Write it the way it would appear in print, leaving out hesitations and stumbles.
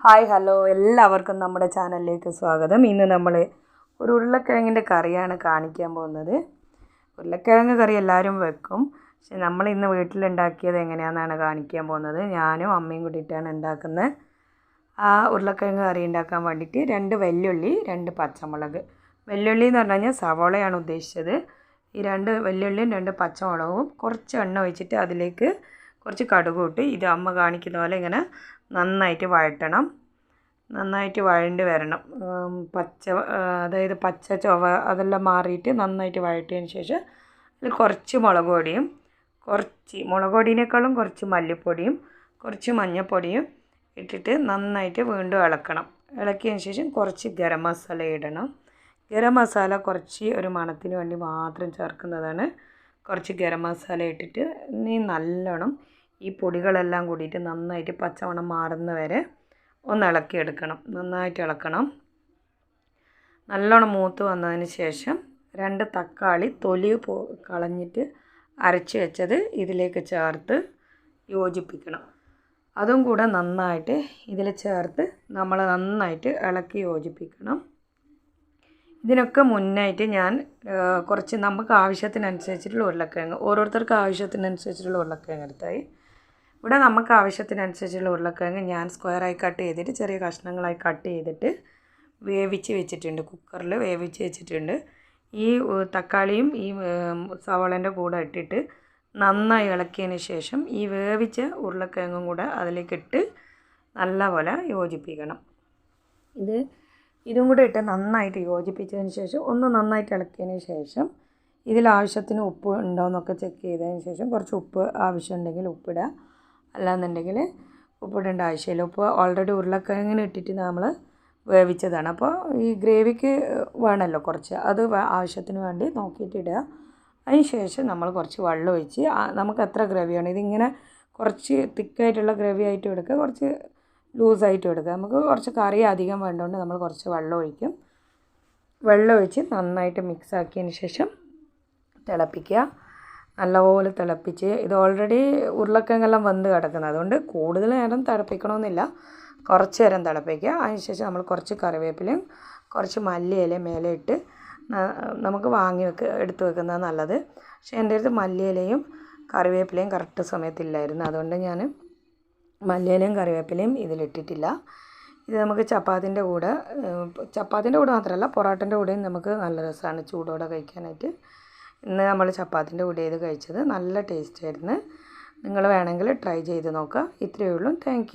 Hi hello എല്ലാവർക്കും നമ്മുടെ ചാനലിലേക്ക് സ്വാഗതം. ഇന്ന് നമ്മൾ ഒരു ഉരുളക്കിഴങ്ങിൻ്റെ കറിയാണ് കാണിക്കാൻ പോകുന്നത്. ഉരുളക്കിഴങ്ങ് കറി എല്ലാവരും വെക്കും, പക്ഷെ നമ്മൾ ഇന്ന് വീട്ടിലുണ്ടാക്കിയത് എങ്ങനെയാണെന്നാണ് കാണിക്കാൻ പോകുന്നത്. ഞാനും അമ്മയും കൂടിയിട്ടാണ് ഉണ്ടാക്കുന്നത്. ആ ഉരുളക്കിഴങ്ങ് കറി ഉണ്ടാക്കാൻ വേണ്ടിയിട്ട് 2 വെല്ലുള്ളി, 2 പച്ചമുളക്. വെല്ലുള്ളി എന്ന് പറഞ്ഞു കഴിഞ്ഞാൽ സവോളയാണ് ഉദ്ദേശിച്ചത്. ഈ 2 വെല്ലുള്ളിയും 2 പച്ചമുളകും കുറച്ച് എണ്ണ ഒഴിച്ചിട്ട് അതിലേക്ക് കുറച്ച് കടുക് ഇട്ട് ഇത് അമ്മ കാണിക്കുന്ന പോലെ ഇങ്ങനെ നന്നായിട്ട് വഴറ്റണം. നന്നായിട്ട് വഴണ്ടി വരണം. അതായത് പച്ച ചുവ അതെല്ലാം മാറിയിട്ട് നന്നായിട്ട് വഴറ്റിയതിന് ശേഷം അതിൽ കുറച്ച് മുളക് പൊടിയും, മുളക് പൊടിയേക്കാളും കുറച്ച് മല്ലിപ്പൊടിയും കുറച്ച് മഞ്ഞൾപ്പൊടിയും ഇട്ടിട്ട് നന്നായിട്ട് വീണ്ടും ഇളക്കണം. ഇളക്കിയതിന് ശേഷം കുറച്ച് ഗരം മസാല ഇടണം. ഗരം മസാല കുറച്ച് ഒരു മണത്തിന് വേണ്ടി മാത്രം ചേർക്കുന്നതാണ്. കുറച്ച് ഗരം മസാല ഇട്ടിട്ട് ഇനി നല്ലോണം ഈ പൊടികളെല്ലാം കൂടിയിട്ട് നന്നായിട്ട് പച്ചമണം മാറുന്ന വരെ ഒന്ന് ഇളക്കിയെടുക്കണം. നന്നായിട്ട് ഇളക്കണം. നല്ലോണം മൂത്ത് വന്നതിന് ശേഷം 2 തക്കാളി തൊലി കളഞ്ഞിട്ട് അരച്ച് വെച്ചത് ഇതിലേക്ക് ചേർത്ത് യോജിപ്പിക്കണം. അതും കൂടെ നന്നായിട്ട് ഇതിൽ ചേർത്ത് നമ്മൾ നന്നായിട്ട് ഇളക്കി യോജിപ്പിക്കണം. ഇതിനൊക്കെ മുന്നായിട്ട് ഞാൻ കുറച്ച് നമുക്ക് ആവശ്യത്തിനനുസരിച്ചിട്ടുള്ള ഉരുളക്കിഴങ്ങ്, ഓരോരുത്തർക്ക് ആവശ്യത്തിനനുസരിച്ചിട്ടുള്ള ഉരുളക്കിഴങ്ങ് എടുത്തായി. ഇവിടെ നമുക്ക് ആവശ്യത്തിനനുസരിച്ചുള്ള ഉരുളക്കിഴങ്ങ് ഞാൻ സ്ക്വയറായി കട്ട് ചെയ്തിട്ട് ചെറിയ കഷ്ണങ്ങളായി കട്ട് ചെയ്തിട്ട് വേവിച്ച് വെച്ചിട്ടുണ്ട്. കുക്കറിൽ വേവിച്ച് വെച്ചിട്ടുണ്ട്. ഈ തക്കാളിയും ഈ സവാളേൻ്റെ കൂടെ ഇട്ടിട്ട് നന്നായി ഇളക്കിയതിന് ശേഷം ഈ വേവിച്ച ഉരുളക്കിഴങ്ങും കൂടെ അതിലേക്കിട്ട് നല്ലപോലെ യോജിപ്പിക്കണം. ഇതും കൂടെ ഇട്ട് നന്നായിട്ട് യോജിപ്പിച്ചതിന് ശേഷം ഒന്ന് നന്നായിട്ട് ഇളക്കിയതിന് ശേഷം ഇതിൽ ആവശ്യത്തിന് ഉപ്പ് ഉണ്ടോ എന്നൊക്കെ ചെക്ക് ചെയ്തതിന് ശേഷം കുറച്ച് ഉപ്പ് ആവശ്യമുണ്ടെങ്കിൽ ഉപ്പിടുക, അല്ലാന്നുണ്ടെങ്കിൽ ഉപ്പിടേണ്ട ആവശ്യമില്ല. ഉപ്പ് ഓൾറെഡി ഉരുളക്കിഴങ്ങിന് ഇട്ടിട്ട് നമ്മൾ വേവിച്ചതാണ്. അപ്പോൾ ഈ ഗ്രേവിക്ക് വേണമല്ലോ കുറച്ച്, അത് ആവശ്യത്തിന് വേണ്ടി നോക്കിയിട്ട് ഇടുക. അതിന് ശേഷം നമ്മൾ കുറച്ച് വെള്ളം ഒഴിച്ച് നമുക്ക് എത്ര ഗ്രേവിയാണ്, ഇതിങ്ങനെ കുറച്ച് തിക്കായിട്ടുള്ള ഗ്രേവി ആയിട്ട് എടുക്കുക, കുറച്ച് ലൂസായിട്ട് എടുക്കുക. നമുക്ക് കുറച്ച് കറി അധികം വേണ്ടതുകൊണ്ട് നമ്മൾ കുറച്ച് വെള്ളം ഒഴിക്കും. വെള്ളം ഒഴിച്ച് നന്നായിട്ട് മിക്സ് ആക്കിയതിന് ശേഷം തിളപ്പിക്കുക. നല്ലപോലെ തിളപ്പിച്ച്, ഇത് ഓൾറെഡി ഉരുളക്കിഴങ്ങെല്ലാം വെന്ത് കിടക്കുന്നത്, അതുകൊണ്ട് കൂടുതൽ നേരം തിളപ്പിക്കണമെന്നില്ല, കുറച്ച് നേരം തിളപ്പിക്കുക. അതിനുശേഷം നമ്മൾ കുറച്ച് കറിവേപ്പിലയും കുറച്ച് മല്ലിയിലയും മേലെ ഇട്ട് നമുക്ക് എടുത്ത് വെക്കുന്നത് നല്ലത്. പക്ഷേ എൻ്റെ അടുത്ത് മല്ലിയിലയും കറിവേപ്പിലയും കറക്റ്റ് സമയത്തില്ലായിരുന്നു, അതുകൊണ്ട് ഞാൻ മല്ലിയിലയും കറിവേപ്പിലയും ഇതിലിട്ടിട്ടില്ല. ഇത് നമുക്ക് ചപ്പാത്തിൻ്റെ കൂടെ മാത്രമല്ല പൊറോട്ടൻ്റെ കൂടെയും നമുക്ക് നല്ല രസമാണ് ചൂടോടെ കഴിക്കാനായിട്ട്. ഇന്ന് നമ്മൾ ചപ്പാത്തിൻ്റെ കൂടെ ഇത് കഴിച്ചത് നല്ല ടേസ്റ്റ് ആയിരുന്നു. നിങ്ങൾ വേണമെങ്കിൽ ട്രൈ ചെയ്ത് നോക്കുക. ഇത്രയേ ഉള്ളൂ. താങ്ക്